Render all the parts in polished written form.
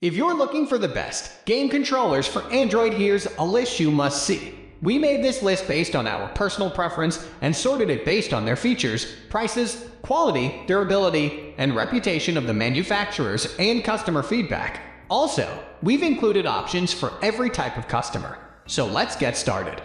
If you're looking for the best game controllers for Android, here's a list you must see. We made this list based on our personal preference and sorted it based on their features, prices, quality, durability, and reputation of the manufacturers and customer feedback. Also, we've included options for every type of customer. So let's get started.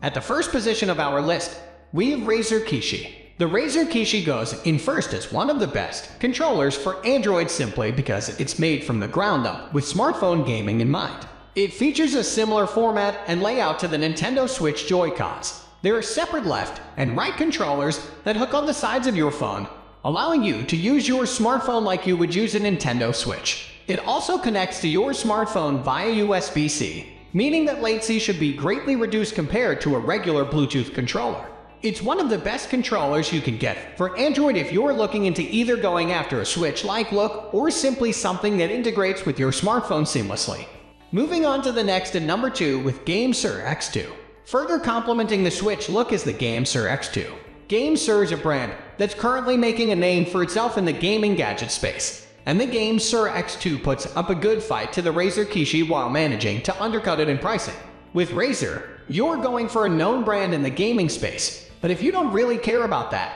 At the first position of our list, we have Razer Kishi. The Razer Kishi goes in first as one of the best controllers for Android simply because it's made from the ground up with smartphone gaming in mind. It features a similar format and layout to the Nintendo Switch Joy-Cons. There are separate left and right controllers that hook on the sides of your phone, allowing you to use your smartphone like you would use a Nintendo Switch. It also connects to your smartphone via USB-C, meaning that latency should be greatly reduced compared to a regular Bluetooth controller. It's one of the best controllers you can get for Android if you're looking into either going after a Switch-like look or simply something that integrates with your smartphone seamlessly. Moving on to the next at number 2 with GameSir X2. Further complementing the Switch look is the GameSir X2. GameSir is a brand that's currently making a name for itself in the gaming gadget space, and the GameSir X2 puts up a good fight to the Razer Kishi while managing to undercut it in pricing. With Razer, you're going for a known brand in the gaming space, but if you don't really care about that,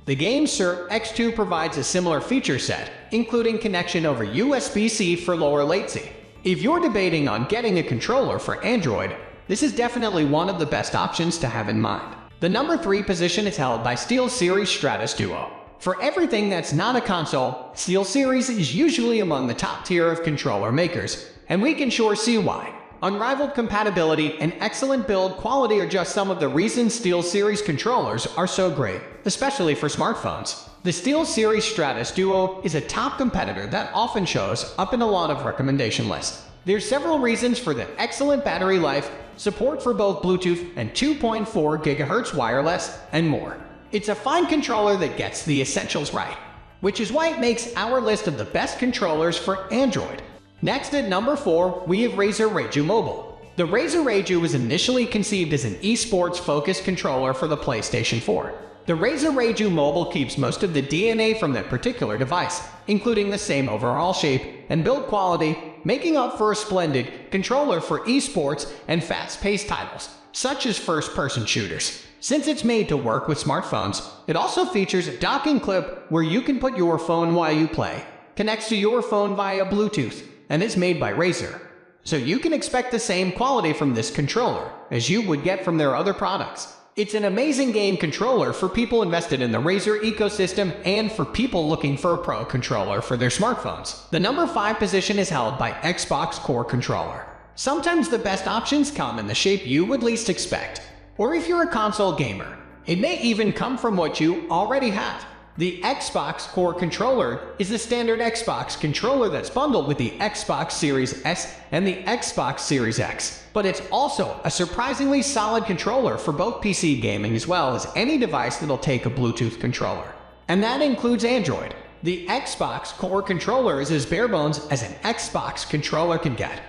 the GameSir X2 provides a similar feature set, including connection over USB-C for lower latency. If you're debating on getting a controller for Android, this is definitely one of the best options to have in mind. The number 3 position is held by SteelSeries Stratus Duo. For everything that's not a console, SteelSeries is usually among the top tier of controller makers, and we can sure see why. Unrivaled compatibility and excellent build quality are just some of the reasons SteelSeries controllers are so great, especially for smartphones. The SteelSeries Stratus Duo is a top competitor that often shows up in a lot of recommendation lists. There's several reasons for the excellent battery life, support for both Bluetooth and 2.4 GHz wireless, and more. It's a fine controller that gets the essentials right, which is why it makes our list of the best controllers for Android. Next at number 4, we have Razer Raiju Mobile. The Razer Raiju was initially conceived as an esports-focused controller for the PlayStation 4. The Razer Raiju Mobile keeps most of the DNA from that particular device, including the same overall shape and build quality, making up for a splendid controller for esports and fast-paced titles, such as first-person shooters. Since it's made to work with smartphones, it also features a docking clip where you can put your phone while you play, connects to your phone via Bluetooth, and is made by Razer. So you can expect the same quality from this controller as you would get from their other products. It's an amazing game controller for people invested in the Razer ecosystem and for people looking for a pro controller for their smartphones. The number 5 position is held by Xbox Core Controller. Sometimes the best options come in the shape you would least expect. Or if you're a console gamer, it may even come from what you already have. The Xbox Core Controller is the standard Xbox controller that's bundled with the Xbox Series S and the Xbox Series X. But it's also a surprisingly solid controller for both PC gaming as well as any device that'll take a Bluetooth controller. And that includes Android. The Xbox Core Controller is as bare bones as an Xbox controller can get.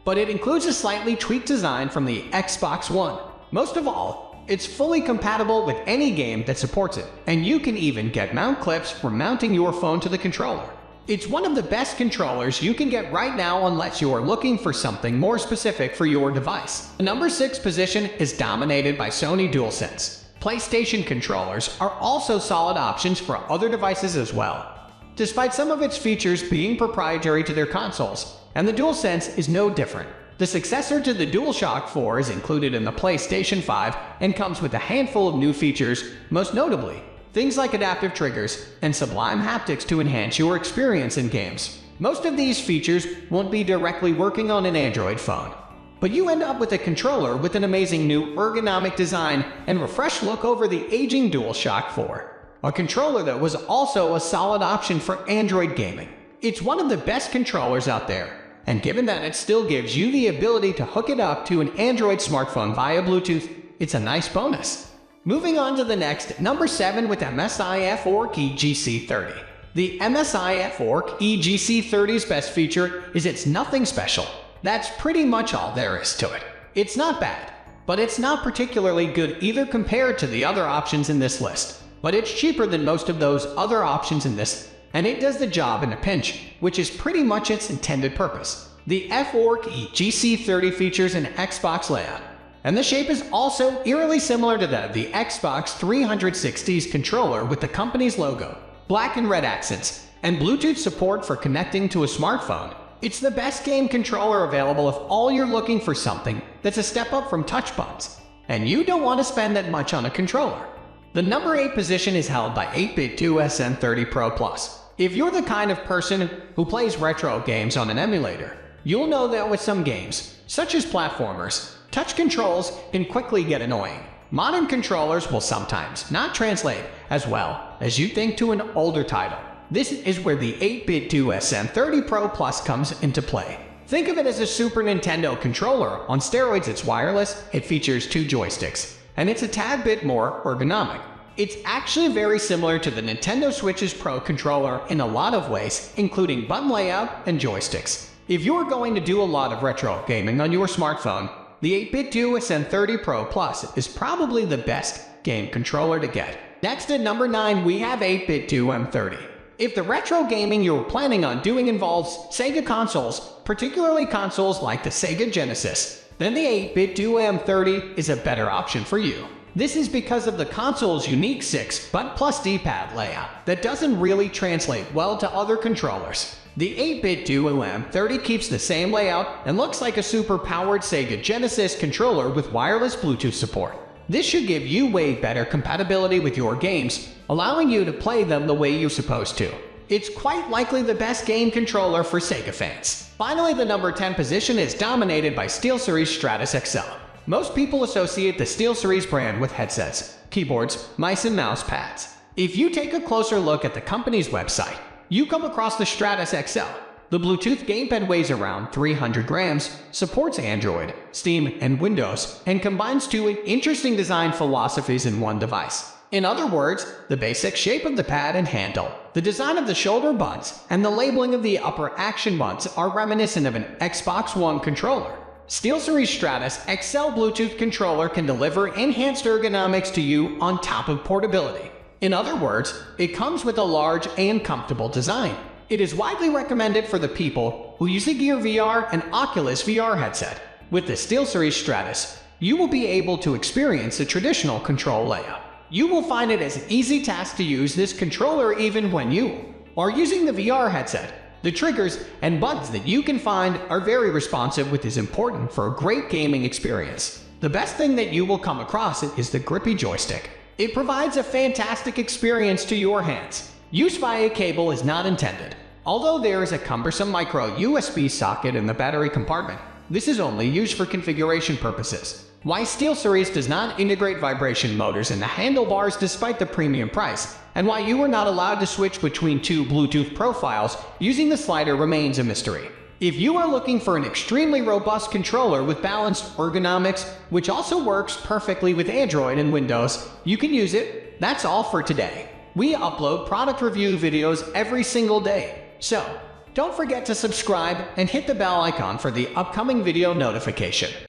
But it includes a slightly tweaked design from the Xbox One. Most of all, it's fully compatible with any game that supports it, and you can even get mount clips for mounting your phone to the controller. It's one of the best controllers you can get right now unless you are looking for something more specific for your device. The number 6 position is dominated by Sony DualSense. PlayStation controllers are also solid options for other devices as well, despite some of its features being proprietary to their consoles, and the DualSense is no different. The successor to the DualShock 4 is included in the PlayStation 5 and comes with a handful of new features, most notably things like adaptive triggers and sublime haptics to enhance your experience in games. Most of these features won't be directly working on an Android phone, but you end up with a controller with an amazing new ergonomic design and refreshed look over the aging DualShock 4, a controller that was also a solid option for Android gaming. It's one of the best controllers out there, and given that it still gives you the ability to hook it up to an Android smartphone via Bluetooth, it's a nice bonus. Moving on to the next, number 7 with MSI FORCE GC30. The MSI FORCE GC30's best feature is it's nothing special. That's pretty much all there is to it. It's not bad, but it's not particularly good either compared to the other options in this list. but it's cheaper than most of those other options in this, and it does the job in a pinch, which is pretty much its intended purpose. The FORCE GC30 features an Xbox layout, and the shape is also eerily similar to that of the Xbox 360's controller with the company's logo, black and red accents, and Bluetooth support for connecting to a smartphone. It's the best game controller available if all you're looking for something that's a step up from touch buttons, and you don't want to spend that much on a controller. The number 8 position is held by BITDO Sn30 PRO Plus. If you're the kind of person who plays retro games on an emulator, you'll know that with some games, such as platformers, touch controls can quickly get annoying. Modern controllers will sometimes not translate as well as you think to an older title. This is where the 8-BITDO Sn30 PRO Plus comes into play. Think of it as a Super Nintendo controller on steroids. It's wireless, it features 2 joysticks, and it's a tad bit more ergonomic. It's actually very similar to the Nintendo Switch's Pro controller in a lot of ways, including button layout and joysticks. If you're going to do a lot of retro gaming on your smartphone, the 8-BITDO Sn30 PRO Plus is probably the best game controller to get. Next at number 9 we have 8-BITDO M30. If the retro gaming you're planning on doing involves Sega consoles, particularly consoles like the Sega Genesis, then the 8-BITDO M30 is a better option for you. This is because of the console's unique 6-button plus D-pad layout that doesn't really translate well to other controllers. The 8-BITDO M30 keeps the same layout and looks like a super-powered Sega Genesis controller with wireless Bluetooth support. This should give you way better compatibility with your games, allowing you to play them the way you're supposed to. It's quite likely the best game controller for Sega fans. Finally, the number 10 position is dominated by SteelSeries Stratus XL. Most people associate the SteelSeries brand with headsets, keyboards, mice and mouse pads. If you take a closer look at the company's website, you come across the Stratus XL. The Bluetooth gamepad weighs around 300 grams, supports Android, Steam, and Windows, and combines 2 interesting design philosophies in one device. In other words, the basic shape of the pad and handle, the design of the shoulder buttons, and the labeling of the upper action buttons are reminiscent of an Xbox One controller. SteelSeries Stratus XL Bluetooth controller can deliver enhanced ergonomics to you on top of portability. In other words, it comes with a large and comfortable design. It is widely recommended for the people who use the Gear VR and Oculus VR headset. With the SteelSeries Stratus, you will be able to experience the traditional control layout. You will find it as an easy task to use this controller even when you are using the VR headset. The triggers and buttons that you can find are very responsive, which is important for a great gaming experience. The best thing that you will come across is the grippy joystick. It provides a fantastic experience to your hands. Use via cable is not intended. Although there is a cumbersome micro USB socket in the battery compartment, this is only used for configuration purposes. Why SteelSeries does not integrate vibration motors in the handlebars despite the premium price, and why you are not allowed to switch between 2 Bluetooth profiles using the slider remains a mystery. If you are looking for an extremely robust controller with balanced ergonomics, which also works perfectly with Android and Windows, you can use it. That's all for today. We upload product review videos every single day, so don't forget to subscribe and hit the bell icon for the upcoming video notification.